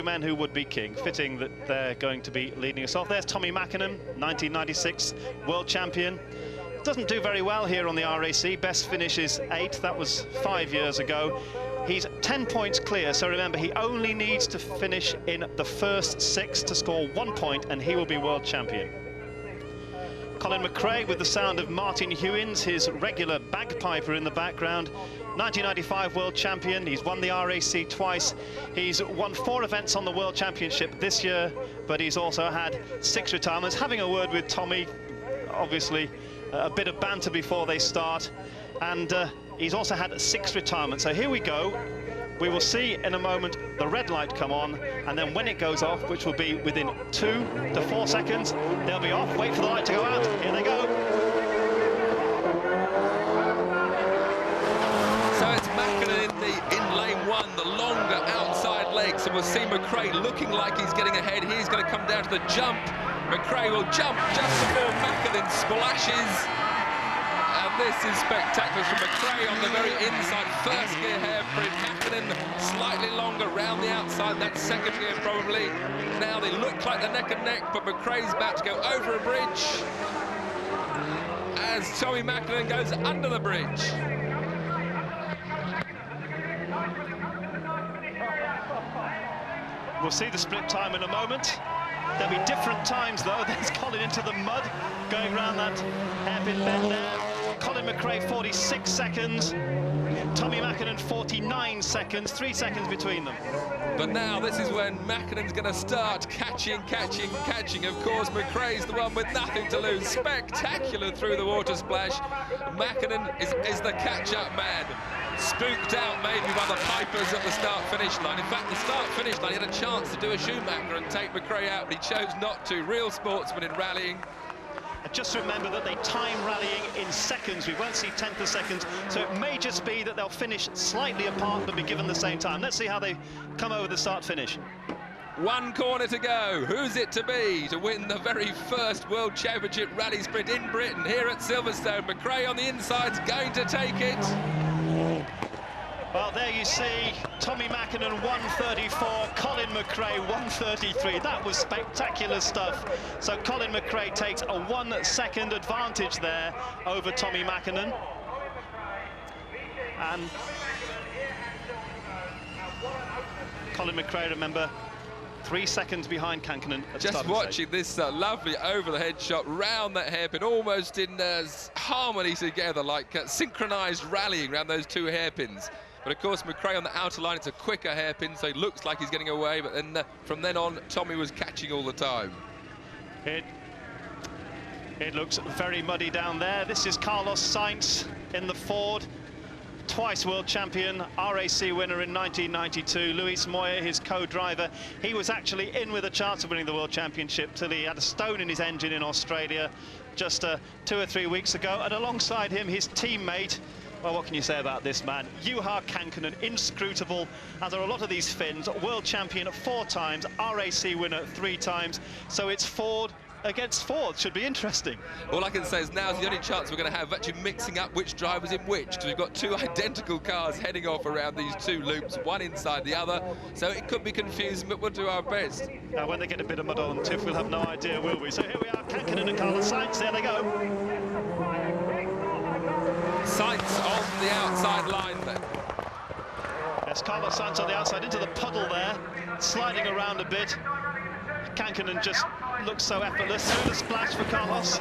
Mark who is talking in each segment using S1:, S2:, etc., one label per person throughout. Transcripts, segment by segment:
S1: Men who would be king. Fitting that they're going to be leading us off. There's Tommy Mäkinen, 1996 world champion. Doesn't do very well here on the RAC. Best finish is 8th. That was 5 years ago. He's 10 points clear, so remember, he only needs to finish in the first 6 to score 1 point, and he will be world champion. Colin McRae with the sound of Martin Hewins, his regular bagpiper in the background. 1995 world champion. He's won the RAC twice. He's won 4 events on the World Championship this year, but he's also had 6 retirements. Having a word with Tommy, obviously a bit of banter before they start, and he's also had 6 retirements. So here we go. We will see in a moment the red light come on, and then when it goes off, which will be within 2 to 4 seconds, they'll be off. Wait for the light to go out. Here they go.
S2: So it's Mäkinen in lane 1, the longer outside legs, and we'll see McRae looking like he's getting ahead. He's going to come down to the jump. McRae will jump just before Mäkinen splashes. And this is spectacular from McRae on the very inside. First gear hairpin, Mäkinen slightly longer round the outside. That's second gear probably. Now they look like they're neck and neck, but McRae's about to go over a bridge as Tommy Mäkinen goes under the bridge.
S1: We'll see the split time in a moment. There'll be different times though. There's Colin into the mud, going around that hairpin bend there. Colin McRae 46 seconds. Tommy Mäkinen 49 seconds, 3 seconds between them.
S2: But now this is when Mäkinen's going to start catching. Of course, McRae's the one with nothing to lose. Spectacular through the water splash. Mäkinen is the catch-up man. Spooked out maybe by the pipers at the start-finish line. In fact, the start-finish line, he had a chance to do a Schumacher and take McRae out, but he chose not to. Real sportsman in rallying.
S1: And just remember that they time rallying in seconds. We won't see tenth of seconds, so it may just be that they'll finish slightly apart but be given the same time. Let's see how they come over the start-finish.
S2: 1 corner to go. Who's it to be to win the very first World Championship Rally Sprint in Britain here at Silverstone? McRae on the inside's going to take it.
S1: Well, there you see Tommy Mäkinen 134, Colin McRae 133. That was spectacular stuff. So Colin McRae takes a 1 second advantage there over Tommy Mäkinen. And Colin McRae, remember, 3 seconds behind Mäkinen.
S2: Just watching this lovely over-the-head shot round that hairpin, almost in harmony together, like synchronized rallying around those 2 hairpins. But of course, McRae on the outer line, it's a quicker hairpin, so he looks like he's getting away, but then from then on, Tommy was catching all the time.
S1: It looks very muddy down there. This is Carlos Sainz in the Ford. Twice world champion, RAC winner in 1992. Luis Moya, his co-driver, he was actually in with a chance of winning the World Championship till he had a stone in his engine in Australia just 2 or 3 weeks ago. And alongside him, his teammate, well, what can you say about this man? Juha Känkkönen, inscrutable, as are a lot of these Finns. World champion 4 times, RAC winner 3 times. So it's Ford against Ford. Should be interesting.
S2: All I can say is now's the only chance we're going to have actually mixing up which driver's in which, because we've got 2 identical cars heading off around these 2 loops, one inside the other, so it could be confusing, but we'll do our best.
S1: Now, when they get a bit of mud on them, Tiff, we'll have no idea, will we? So here we are, Känkkönen and Carlos Sainz. There they go.
S2: Sainz on the outside line then.
S1: Yes, Carlos Sainz on the outside into the puddle there, sliding around a bit. Känkkönen just looks so effortless. Through the splash for Carlos.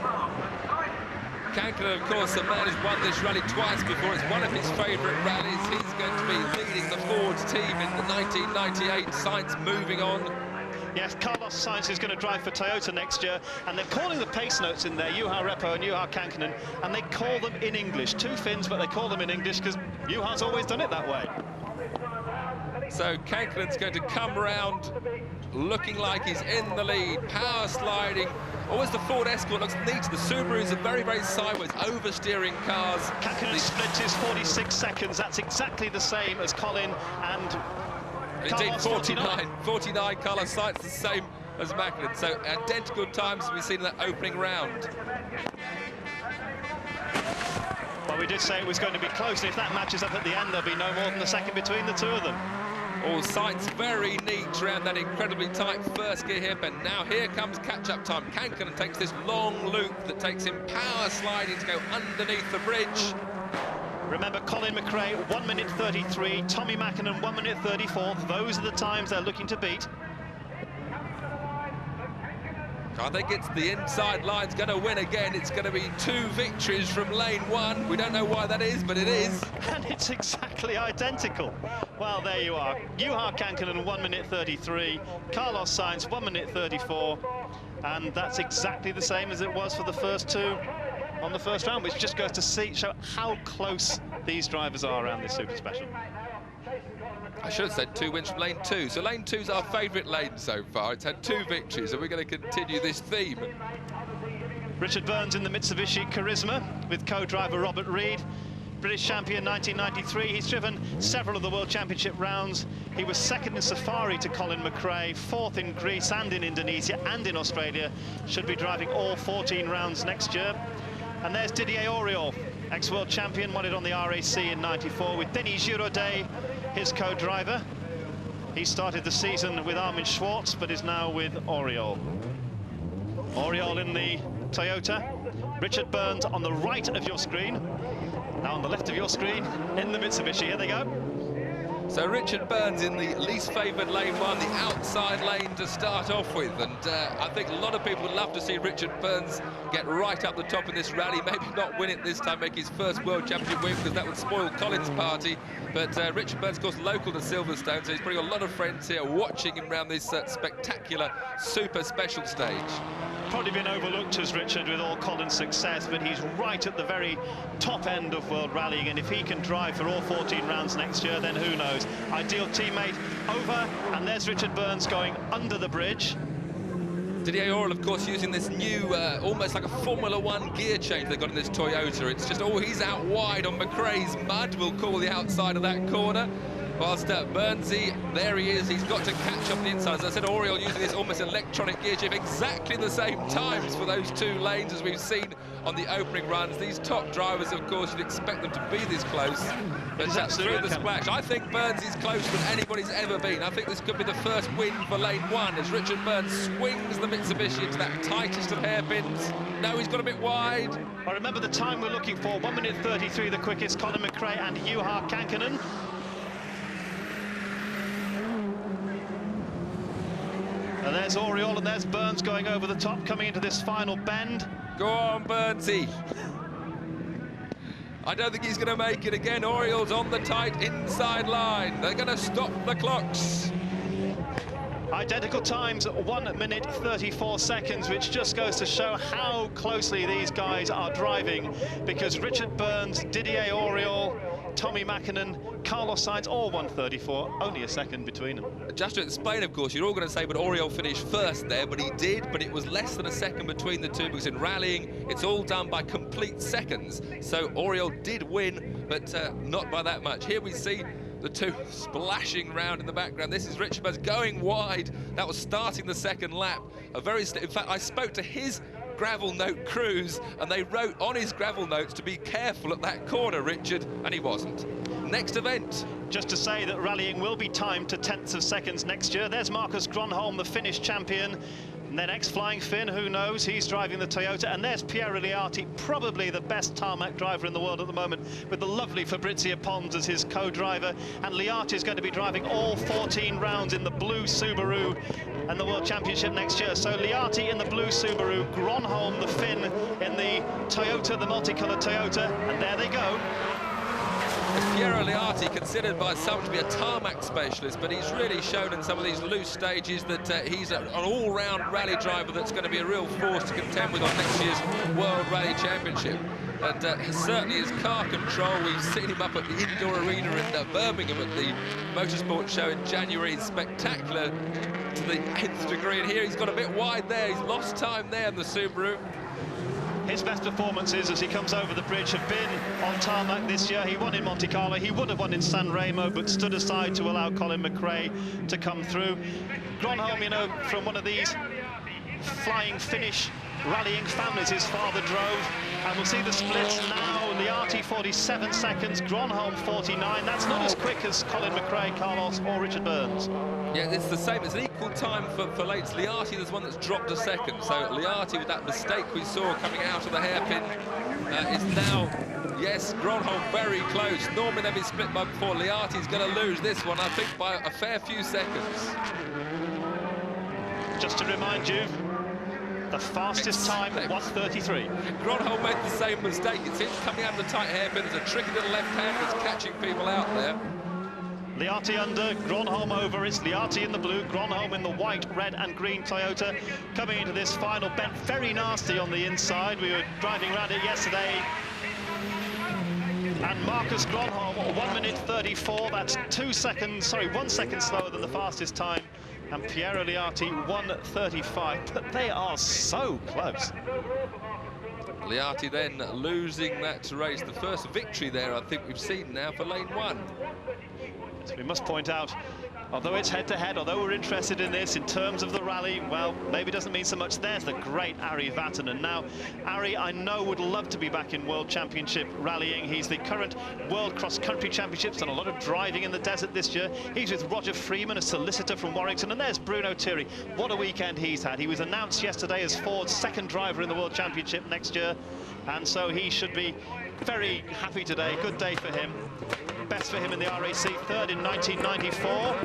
S2: Känkkönen, of course, the man who's won this rally twice before. It's one of his favourite rallies. He's going to be leading the Ford's team in the 1998. Sainz moving on.
S1: Yes, Carlos Sainz is going to drive for Toyota next year, and they're calling the pace notes in there, Juha Repo and Juha Känkkönen, and they call them in English. 2 Finns, but they call them in English because Juha's always done it that way.
S2: So Känkönen's going to come round looking like he's in the lead, power sliding. Always the Ford Escort looks neat. The Subarus are very, very sideways, oversteering cars.
S1: Känkkönen split is 46 seconds. That's exactly the same as Colin and
S2: indeed,
S1: Carlos,
S2: 49 Carlos Sainz, the same as Mäkinen. So identical times as we've seen in that opening round.
S1: Well, we did say it was going to be close. If that matches up at the end, there'll be no more than a second between the 2 of them.
S2: All sights very neat around that incredibly tight first gear here, but now here comes catch-up time. Kankkunen takes this long loop that takes him power sliding to go underneath the bridge.
S1: Remember, Colin McRae, 1 minute 33, Tommy Mäkinen, 1 minute 34. Those are the times they're looking to beat.
S2: I think it's the inside line's going to win again. It's going to be 2 victories from lane 1. We don't know why that is, but it is.
S1: And it's exactly identical. Well, there you are. Juha Kankkunen, 1 minute 33. Carlos Sainz, 1 minute 34. And that's exactly the same as it was for the first 2 on the first round, which just goes to show how close these drivers are around this Super Special.
S2: I should have said 2 wins from lane 2. So lane 2's our favourite lane so far. It's had 2 victories, and we're going to continue this theme.
S1: Richard Burns in the Mitsubishi Charisma with co-driver Robert Reid. British champion 1993. He's driven several of the World Championship rounds. He was 2nd in Safari to Colin McRae, 4th in Greece and in Indonesia and in Australia. Should be driving all 14 rounds next year. And there's Didier Auriol, ex-world champion, won it on the RAC in '94 with Denis Giraudet, his co-driver. He started the season with Armin Schwartz, but is now with Auriol. Auriol in the Toyota. Richard Burns on the right of your screen. Now on the left of your screen, in the Mitsubishi. Here they go.
S2: So Richard Burns in the least favoured lane 1, the outside lane to start off with. And I think a lot of people would love to see Richard Burns get right up the top in this rally. Maybe not win it this time, make his first World Championship win, because that would spoil Colin's party. But Richard Burns, of course, local to Silverstone, so he's bringing a lot of friends here watching him around this spectacular Super Special stage.
S1: Probably been overlooked as Richard with all Colin's success, but he's right at the very top end of world rallying, and if he can drive for all 14 rounds next year, then who knows. Ideal teammate over, and there's Richard Burns going under the bridge.
S2: Didier Auriol, of course, using this new, almost like a Formula 1 gear change they've got in this Toyota. It's just, oh, he's out wide on McRae's mud. We'll call the outside of that corner. Whilst Burnsy, there he is, he's got to catch up the inside. As I said, Auriol using this almost electronic gear shift, exactly the same times for those 2 lanes as we've seen on the opening runs. These top drivers, of course, you'd expect them to be this close. But through the splash, I think Burnsy's closer than anybody's ever been. I think this could be the first win for lane 1 as Richard Burns swings the Mitsubishi into that tightest of hairpins. No, he's got a bit wide.
S1: I remember the time we're looking for, 1 minute 33, the quickest, Colin McRae and Juha Kankkunen. And there's Auriol and there's Burns going over the top, coming into this final bend.
S2: Go on, Burnsy. I don't think he's going to make it again. Auriol's on the tight inside line. They're going to stop the clocks.
S1: Identical times, 1 minute 34 seconds, which just goes to show how closely these guys are driving, because Richard Burns, Didier Auriol, Tommy Mäkinen, Carlos Sainz, all 1:34, only a second between them.
S2: Just to explain, of course, you're all going to say, but Auriol finished first there, but he did, but it was less than a second between the 2, because in rallying, it's all done by complete seconds. So Auriol did win, but not by that much. Here we see the 2 splashing round in the background. This is Richard Burns going wide. That was starting the 2nd lap. In fact, I spoke to his gravel note crews, and they wrote on his gravel notes to be careful at that corner, Richard, and he wasn't. Next event.
S1: Just to say that rallying will be timed to tenths of seconds next year. There's Marcus Gronholm, the Finnish champion. And then ex-Flying Finn, who knows, he's driving the Toyota. And there's Piero Liati, probably the best tarmac driver in the world at the moment, with the lovely Fabrizio Pons as his co-driver. And Liati is going to be driving all 14 rounds in the blue Subaru and the World Championship next year. So Liati in the blue Subaru, Gronholm, the Finn, in the Toyota, the multicoloured Toyota. And there they go.
S2: Piero Liati, considered by some to be a tarmac specialist, but he's really shown in some of these loose stages that he's an all-round rally driver that's going to be a real force to contend with on next year's World Rally Championship. And certainly his car control, we've seen him up at the indoor arena in Birmingham at the Motorsport Show in January, spectacular to the nth degree. And here he's got a bit wide there, he's lost time there in the Subaru.
S1: His best performances as he comes over the bridge have been on tarmac this year. He won in Monte Carlo, he would have won in San Remo, but stood aside to allow Colin McRae to come through. Gronholm, you know, from one of these flying Finnish rallying families his father drove. And we'll see the splits now. Liati 47 seconds, Gronholm 49. That's not as quick as Colin McRae, Carlos or Richard Burns.
S2: Yeah, it's the same. It's an equal time for Lates. Liati, there's one that's dropped a second. So Liati, with that mistake we saw coming out of the hairpin, is now, yes, Gronholm very close. Normally they've been split by before. Liati's going to lose this one, I think, by a fair few seconds.
S1: Just to remind you, the fastest time, 1:33.
S2: Gronholm made the same mistake. It's him coming out of the tight hairpin. There's a tricky little left hand that's catching people out there.
S1: Liati under, Gronholm over. It's Liati in the blue, Gronholm in the white, red and green Toyota. Coming into this final bend, very nasty on the inside. We were driving around it yesterday. And Marcus Gronholm, 1:34. That's 1 second slower than the fastest time. And Piero Liati, 1:35. But they are so close.
S2: Liati then losing that race. The first victory there, I think we've seen now for lane 1.
S1: So we must point out, although it's head-to-head, although we're interested in this in terms of the rally, well, maybe it doesn't mean so much. There's the great Ari Vatanen. Now, Ari, I know, would love to be back in World Championship rallying. He's the current World Cross-Country Championships, done a lot of driving in the desert this year. He's with Roger Freeman, a solicitor from Warrington, and there's Bruno Thierry. What a weekend he's had. He was announced yesterday as Ford's second driver in the World Championship next year, and so he should be very happy today. Good day for him. Best for him in the RAC, third in 1994.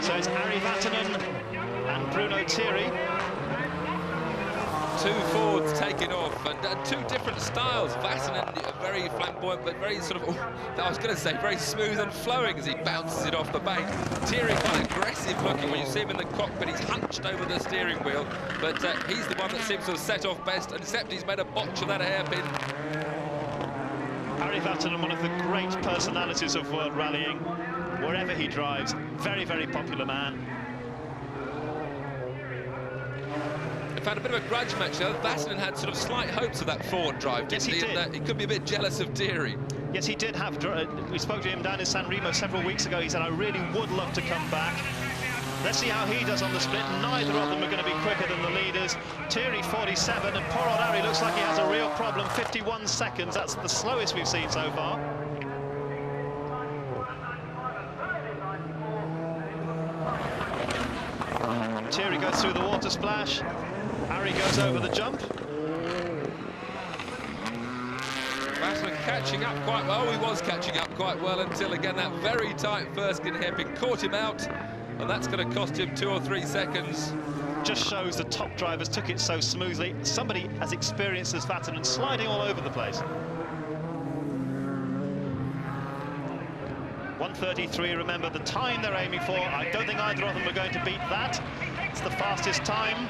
S1: So it's Ari Vatanen and Bruno Thierry.
S2: Two Fords taking off, and two different styles. Vatanen, very flamboyant, but very sort of, I was going to say, very smooth and flowing as he bounces it off the bank. Thierry quite aggressive looking. When you see him in the cockpit, he's hunched over the steering wheel, but he's the one that seems to have set off best, except he's made a botch of that hairpin.
S1: Ari Vatanen, one of the great personalities of world rallying, wherever he drives. Very, very popular man.
S2: In fact, a bit of a grudge match there. Vatanen had sort of slight hopes of that Ford drive, didn't he?
S1: Yes, he did.
S2: He could be a bit jealous of Thierry.
S1: Yes, he did have. We spoke to him down in San Remo several weeks ago. He said, I really would love to come back. Let's see how he does on the split. Neither of them are going to be quicker than the leaders. Thierry 47, and poor old Ari looks like he has a real problem. 51 seconds, that's the slowest we've seen so far. Thierry goes through the water splash. Ari goes over the jump.
S2: Vatanen catching up quite well. He was catching up quite well until, again, that very tight first in hairpin caught him out. And that's going to cost him 2 or 3 seconds.
S1: Just shows the top drivers took it so smoothly. Somebody as experienced as Vatanen sliding all over the place. 1:33, remember the time they're aiming for. I don't think either of them are going to beat that. It's the fastest time.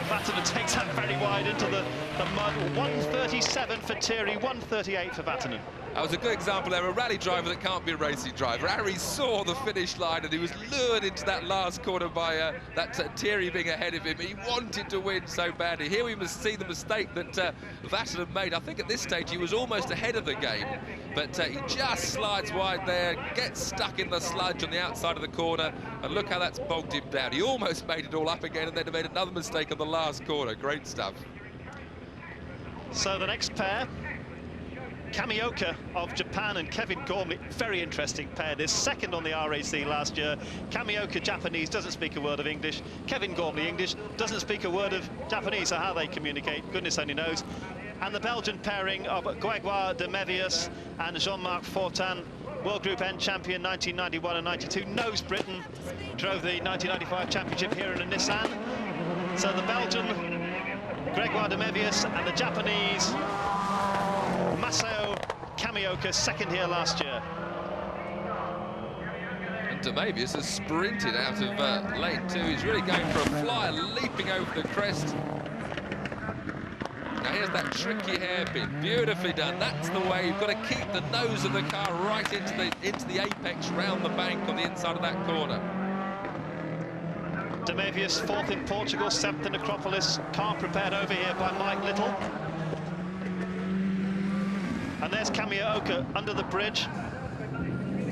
S1: Vatanen takes that very wide into the mud. 1:37 for Thierry, 1:38 for Vatanen.
S2: That was a good example there, a rally driver that can't be a racing driver. Ari saw the finish line and he was lured into that last corner by Thierry being ahead of him. He wanted to win so badly. Here we must see the mistake that Vatanen made. I think at this stage he was almost ahead of the game, but he just slides wide there, gets stuck in the sludge on the outside of the corner, and look how that's bogged him down. He almost made it all up again and then made another mistake on the last corner. Great stuff.
S1: So the next pair, Kamioka of Japan and Kevin Gormley, very interesting pair. This second on the RAC last year. Kamioka, Japanese, doesn't speak a word of English. Kevin Gormley, English, doesn't speak a word of Japanese, so how they communicate, goodness only knows. And the Belgian pairing of Grégoire de Mévius and Jean-Marc Fortin, World Group N champion 1991 and 92, knows Britain, drove the 1995 championship here in a Nissan. So the Belgian, Grégoire de Mévius, and the Japanese, Masao Kamioka, second here last year.
S2: And de Mévius has sprinted out of lane 2. He's really going for a flyer, leaping over the crest. Now here's that tricky hairpin, beautifully done. That's the way. You've got to keep the nose of the car right into the apex, round the bank on the inside of that corner.
S1: De Mévius, fourth in Portugal, seventh in Acropolis. Car prepared over here by Mike Little. And there's Kamioka under the bridge.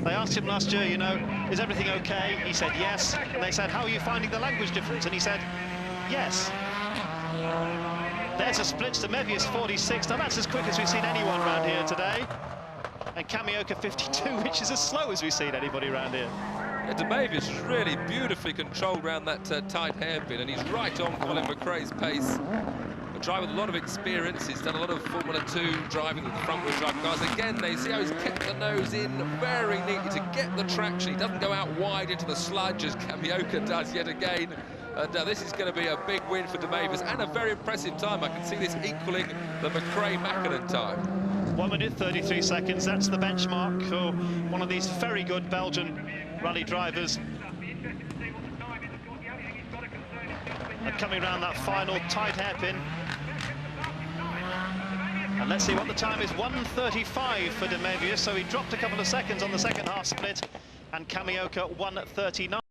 S1: They asked him last year, you know, is everything okay? He said yes. And they said, how are you finding the language difference? And he said, yes. There's a split to Mevius 46. Now that's as quick as we've seen anyone around here today. And Kamioka 52, which is as slow as we've seen anybody around here.
S2: Yeah, Mevius is really beautifully controlled around that tight hairpin, and he's right on Colin McRae's pace. A driver with a lot of experience. He's done a lot of Formula 2 driving with the front-wheel drive cars. Again, they see how he's kept the nose in very neatly to get the traction. He doesn't go out wide into the sludge as Kamioka does yet again. And this is going to be a big win for Mevius and a very impressive time. I can see this equaling the McRae-Mäkinen time.
S1: 1 minute 33 seconds, that's the benchmark for one of these very good Belgian rally drivers. And coming around that final tight hairpin. And let's see what the time is, 1:35 for De Mevius, so he dropped a couple of seconds on the second half split, and Kamioka 1:39.